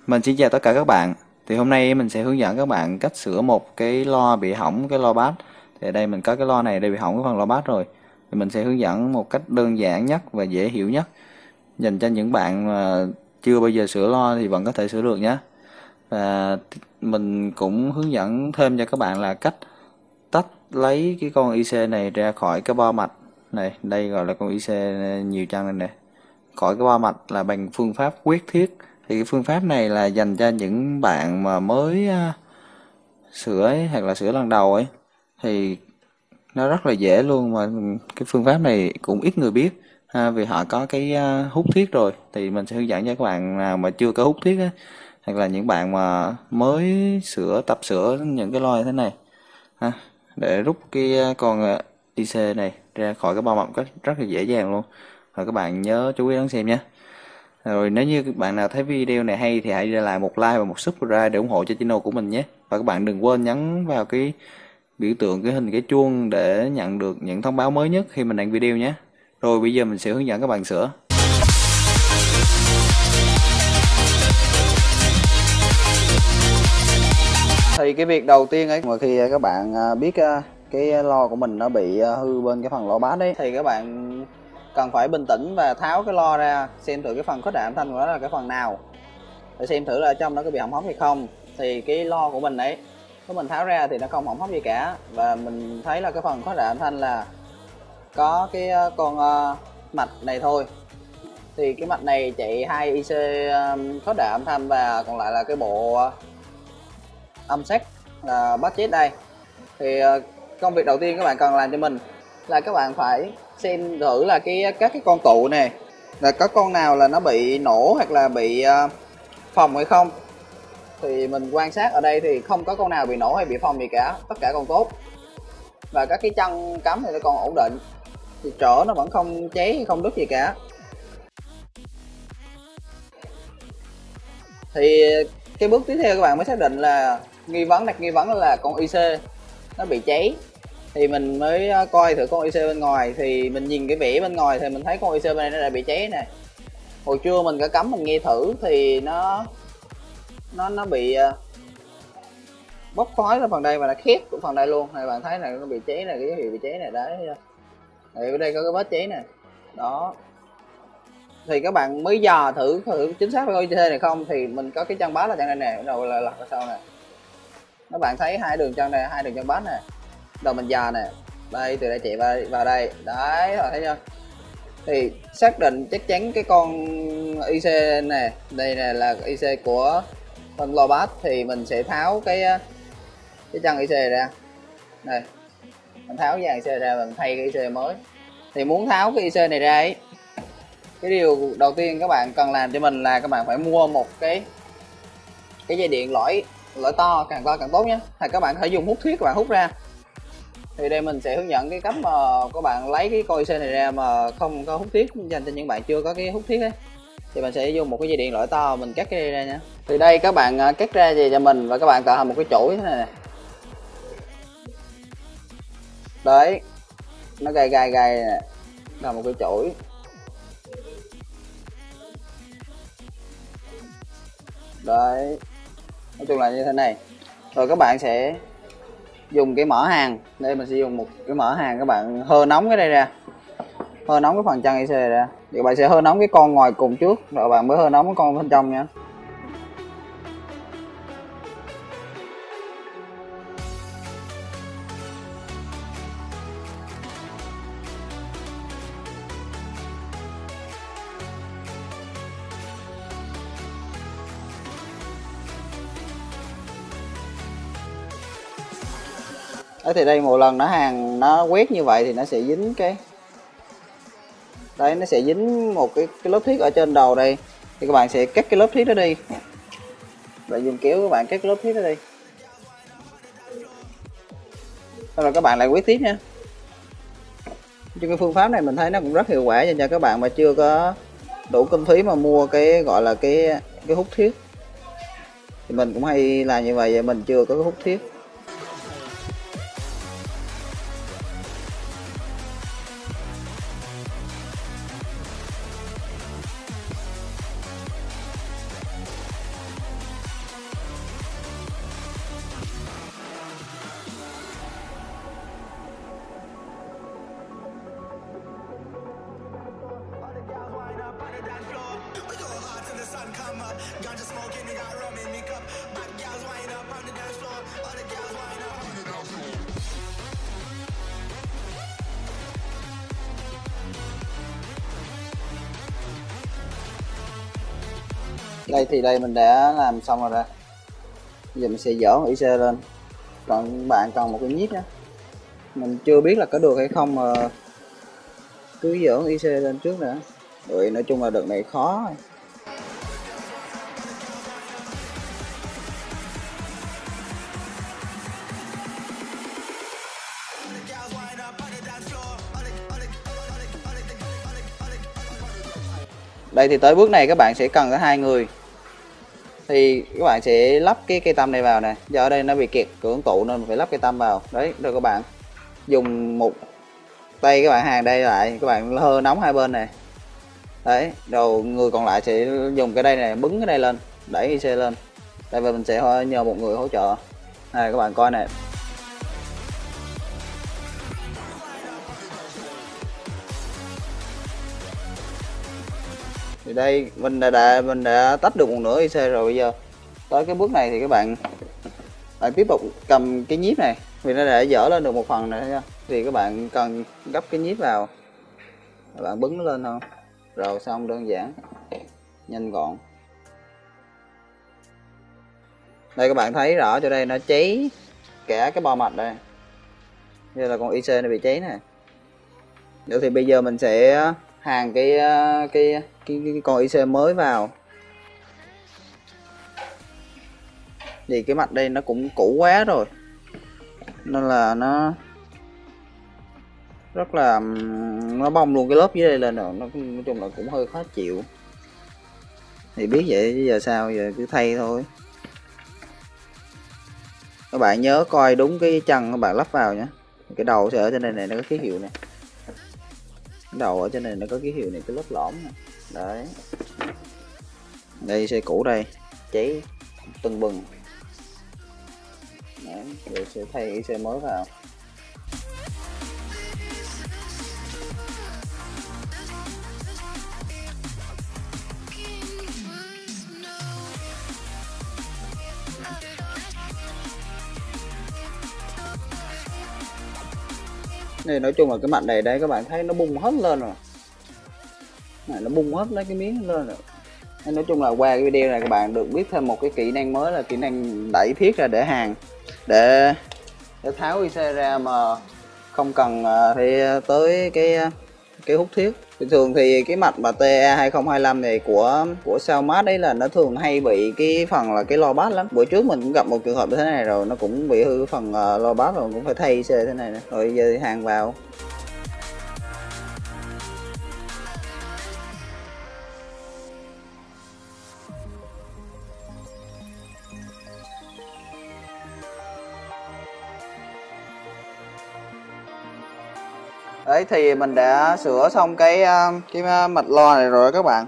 Mình xin chào tất cả các bạn. Thì hôm nay mình sẽ hướng dẫn các bạn cách sửa một cái loa bị hỏng cái loa bass. Thì ở đây mình có cái loa này đây bị hỏng cái phần loa bass rồi. Thì mình sẽ hướng dẫn một cách đơn giản nhất và dễ hiểu nhất dành cho những bạn mà chưa bao giờ sửa loa thì vẫn có thể sửa được nhé. Và mình cũng hướng dẫn thêm cho các bạn là cách tách lấy cái con IC này ra khỏi cái bo mạch này, đây gọi là con IC nhiều chân này nè, khỏi cái bo mạch là bằng phương pháp quyết thiết. Thì cái phương pháp này là dành cho những bạn mà mới sửa ấy, hoặc là sửa lần đầu ấy, thì nó rất là dễ luôn, mà cái phương pháp này cũng ít người biết vì họ có cái hút thiết rồi. Thì mình sẽ hướng dẫn cho các bạn nào mà chưa có hút thiết á, hoặc là những bạn mà mới tập sửa những cái loa như thế này ha, để rút cái con IC này ra khỏi cái bo mạch cách rất là dễ dàng luôn. Rồi các bạn nhớ chú ý đón xem nhé. Rồi nếu như các bạn nào thấy video này hay thì hãy để lại một like và một subscribe để ủng hộ cho channel của mình nhé. Và các bạn đừng quên nhấn vào cái biểu tượng cái hình cái chuông để nhận được những thông báo mới nhất khi mình đăng video nhé. Rồi bây giờ mình sẽ hướng dẫn các bạn sửa. Thì cái việc đầu tiên ấy, mà khi các bạn biết cái lo của mình nó bị hư bên cái phần loa bass đấy, thì các bạn cần phải bình tĩnh và tháo cái lo ra, xem thử cái phần khuếch đại âm thanh của nó là cái phần nào, để xem thử là ở trong nó có bị hỏng hóc hay không. Thì cái lo của mình ấy, nếu mình tháo ra thì nó không hỏng hóc gì cả, và mình thấy là cái phần khuếch đại âm thanh là có cái con mạch này thôi. Thì cái mạch này chạy 2 IC khuếch đại âm thanh, và còn lại là cái bộ âm sắc là bass chết đây. Thì công việc đầu tiên các bạn cần làm cho mình là các bạn phải xem thử là các cái con tụ này là có con nào là nó bị nổ hoặc là bị phồng hay không. Thì mình quan sát ở đây thì không có con nào bị nổ hay bị phồng gì cả, tất cả còn tốt. Và các cái chân cắm thì nó còn ổn định, thì trở nó vẫn không cháy hay không đứt gì cả. Thì cái bước tiếp theo các bạn mới xác định là đặt nghi vấn là con IC nó bị cháy. Thì mình mới coi thử con IC bên ngoài, thì mình nhìn cái vẽ bên ngoài thì mình thấy con IC bên này nó đã bị cháy nè. Hồi trưa mình có cắm mình nghe thử thì nó bị bốc khói ra phần đây và nó khét của phần đây luôn. Này bạn thấy này, nó bị cháy này, cái dấu hiệu bị cháy này đấy. Thì ở đây có cái vết cháy nè. Đó. Thì các bạn mới dò thử chính xác với con IC này không, thì mình có cái chân bass là chân này nè, đầu là lật ra sau nè. Các bạn thấy hai đường chân này, hai đường chân bass nè. Đầu mình dò nè. Đây, từ đây chạy vào đây. Đấy, rồi thấy chưa? Thì xác định chắc chắn cái con IC này, đây nè là IC của phần loa bass, thì mình sẽ tháo cái chân IC này ra. Đây. Mình tháo dàn IC ra và mình thay cái IC mới. Thì muốn tháo cái IC này ra ấy, cái điều đầu tiên các bạn cần làm cho mình là các bạn phải mua một cái dây điện lõi to càng tốt nhé. Thì các bạn phải dùng hút thiết, các bạn hút ra. Thì đây mình sẽ hướng dẫn cái cách mà các bạn lấy cái coi IC này ra mà không có hút thiết, dành cho những bạn chưa có cái hút thiết ấy. Thì mình sẽ dùng một cái dây điện lõi to, mình cắt cái dây ra nha. Thì đây các bạn cắt ra về cho mình, và các bạn tạo thành một cái chổi thế này nè. Đấy, nó gai nè, là một cái chổi. Đấy, nói chung là như thế này. Rồi các bạn sẽ dùng cái mở hàng, đây mình sẽ dùng một cái mở hàng, các bạn hơ nóng cái đây ra, hơ nóng cái phần chân IC này ra. Thì các bạn sẽ hơ nóng cái con ngoài cùng trước, rồi bạn mới hơ nóng cái con bên trong nha. Đấy, thì đây một lần nó quét như vậy thì nó sẽ dính cái đấy, nó sẽ dính một cái lớp thiết ở trên đầu đây. Thì các bạn sẽ cắt cái lớp thiết đó đi, bạn dùng kéo các bạn cắt cái lớp thiết đó đi, rồi các bạn lại quét tiếp nha. Chứ cái phương pháp này mình thấy nó cũng rất hiệu quả dành cho các bạn mà chưa có đủ kinh phí mà mua cái gọi là cái hút thiết. Thì mình cũng hay làm như vậy, mình chưa có cái hút thiết. Đây thì đây mình đã làm xong rồi đây. Bây giờ mình sẽ dỡ IC lên. Còn bạn cần một cái nhíp nhé. Mình chưa biết là có được hay không mà cứ dỡ IC lên trước nữa. Rồi nói chung là đợt này khó. Đây thì tới bước này các bạn sẽ cần tới 2 người. Thì các bạn sẽ lắp cái cây tăm này vào nè. Do ở đây nó bị kẹt cửa ứng tụ nên mình phải lắp cây tăm vào. Đấy, rồi các bạn dùng một tay các bạn hàng đây lại, các bạn hơ nóng hai bên này. Đấy, rồi người còn lại sẽ dùng cái đây này bứng cái đây lên, đẩy IC lên. Đây và mình sẽ nhờ một người hỗ trợ. Này các bạn coi nè. Thì đây mình đã tách được một nửa IC rồi. Bây giờ tới cái bước này thì các bạn tiếp tục cầm cái nhíp này, vì nó đã dỡ lên được một phần này nha. Thì các bạn cần gấp cái nhíp vào, các bạn bứng nó lên thôi, rồi xong, đơn giản, nhanh gọn. Đây các bạn thấy rõ cho đây nó cháy cả cái bo mạch đây, như là con IC nó bị cháy nè. Vậy thì bây giờ mình sẽ hàn cái con IC mới vào. Vì cái mặt đây nó cũng cũ quá rồi nên là nó rất là nó bong luôn cái lớp dưới đây lên rồi, nó nói chung là cũng hơi khó chịu. Thì biết vậy chứ giờ sao, giờ cứ thay thôi. Các bạn nhớ coi đúng cái chân các bạn lắp vào nhé. Cái đầu sẽ ở trên đây này, nó có ký hiệu này. Cái đầu ở trên này nó có ký hiệu này, cái lớp lõm này. Đấy. Đây xe cũ đây, cháy tưng bừng. Đấy, rồi sẽ thay cái xe mới vào. Này nói chung là cái mặt này đây các bạn thấy nó bung hết lên rồi. Này, nó bung hết lấy cái miếng lên rồi. Nên nói chung là qua cái video này các bạn được biết thêm một cái kỹ năng mới là kỹ năng đẩy thiết ra để hàn, để tháo IC ra mà không cần thì tới cái hút thiết. Thì thường thì cái mạch mà TA2025 này của Soundmart đấy là nó thường hay bị cái phần là cái loa bass lắm. Bữa trước mình cũng gặp một trường hợp như thế này rồi, nó cũng bị hư phần loa bass rồi, cũng phải thay IC thế này nè. Rồi giờ thì hàn vào. Đấy thì mình đã sửa xong cái mạch loa này rồi các bạn.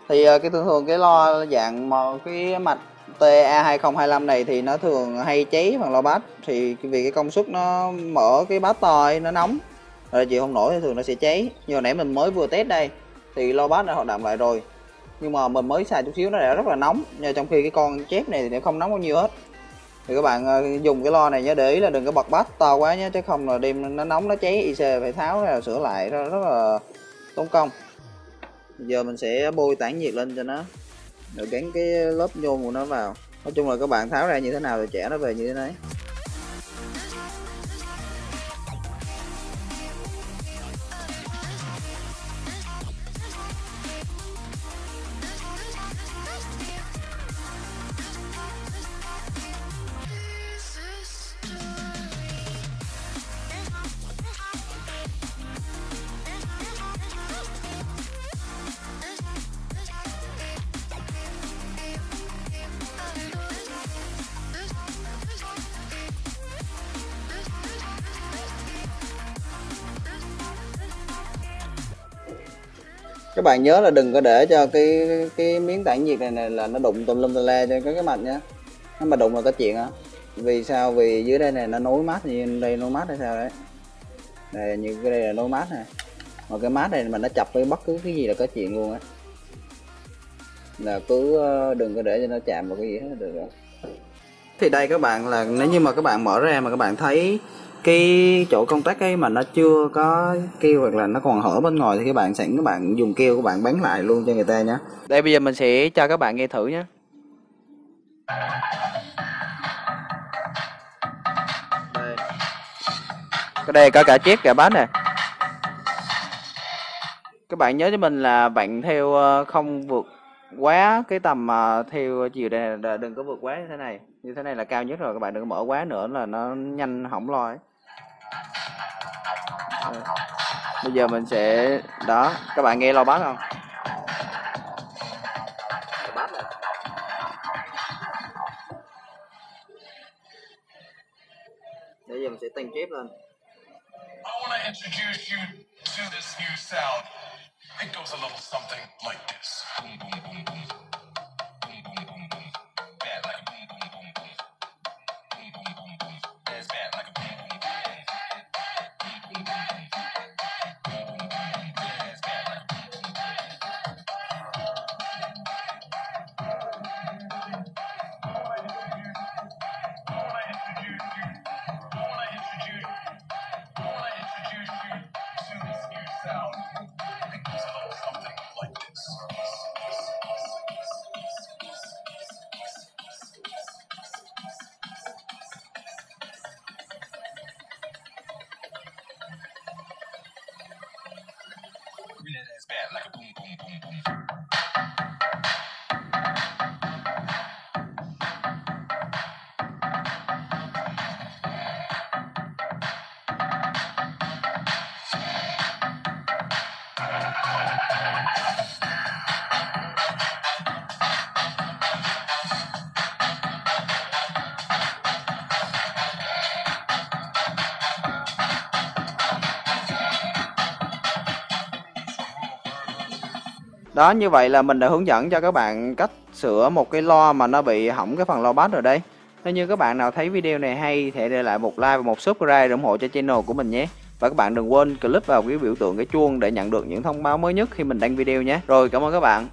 Thì cái thường cái loa dạng mà cái mạch TA2025 này thì nó thường hay cháy phần loa bass. Thì vì cái công suất nó mở cái bass to ấy, nó nóng rồi chịu không nổi thì thường nó sẽ cháy. Nhưng hồi nãy mình mới vừa test đây thì loa bass đã hoạt động lại rồi, nhưng mà mình mới xài chút xíu nó đã rất là nóng, nhưng trong khi cái con chép này thì nó không nóng bao nhiêu hết. Thì các bạn dùng cái lo này nhớ để ý là đừng có bật bass to quá nhé, chứ không là đêm nó nóng nó cháy IC phải tháo ra sửa lại, rất là tốn công. Giờ mình sẽ bôi tản nhiệt lên cho nó, rồi gắn cái lớp nhôm của nó vào. Nói chung là các bạn tháo ra như thế nào thì chẻ nó về như thế đấy. Các bạn nhớ là đừng có để cho cái miếng tản nhiệt này là nó đụng tùm lum tùm la trên cái mạch nhé. Nếu mà đụng là có chuyện á. Vì sao? Vì dưới đây này nó nối mát, như đây nối mát hay sao đấy. Đây, như cái đây là nối mát này. Mà cái mát này mà nó chập với bất cứ cái gì là có chuyện luôn á. là cứ đừng có để cho nó chạm vào cái gì hết là được rồi. Thì đây các bạn, là nếu như mà các bạn mở ra mà các bạn thấy cái chỗ contact ấy mà nó chưa có keo hoặc là nó còn hở bên ngoài thì các bạn dùng keo các bạn bán lại luôn cho người ta nhé. Đây bây giờ mình sẽ cho các bạn nghe thử nhé. Đây. Cái đây có cả chép cả bass nè. Các bạn nhớ cho mình là bạn theo không vượt quá cái tầm theo chiều này, đừng có vượt quá như thế này. Như thế này là cao nhất rồi, các bạn đừng có mở quá nữa là nó nhanh hỏng loa ấy. Bây giờ mình sẽ đó, các bạn nghe loa bass không? Bass này. Bây giờ mình sẽ tăng chép lên. I want to introduce you to this new sound. It goes a little something like this. Boom boom boom boom. Boom boom boom boom. Bad like a boom boom boom boom. Boom boom boom boom. That's bad like a boom boom boom boom. Boom boom boom boom. Boom boom boom boom. That's bad like a boom boom boom. That's bad like a boom boom boom boom. Đó, như vậy là mình đã hướng dẫn cho các bạn cách sửa một cái loa mà nó bị hỏng cái phần loa bass rồi đây. Nếu như các bạn nào thấy video này hay thì hãy để lại một like và một subscribe để ủng hộ cho channel của mình nhé. Và các bạn đừng quên click vào cái biểu tượng cái chuông để nhận được những thông báo mới nhất khi mình đăng video nhé. Rồi, cảm ơn các bạn.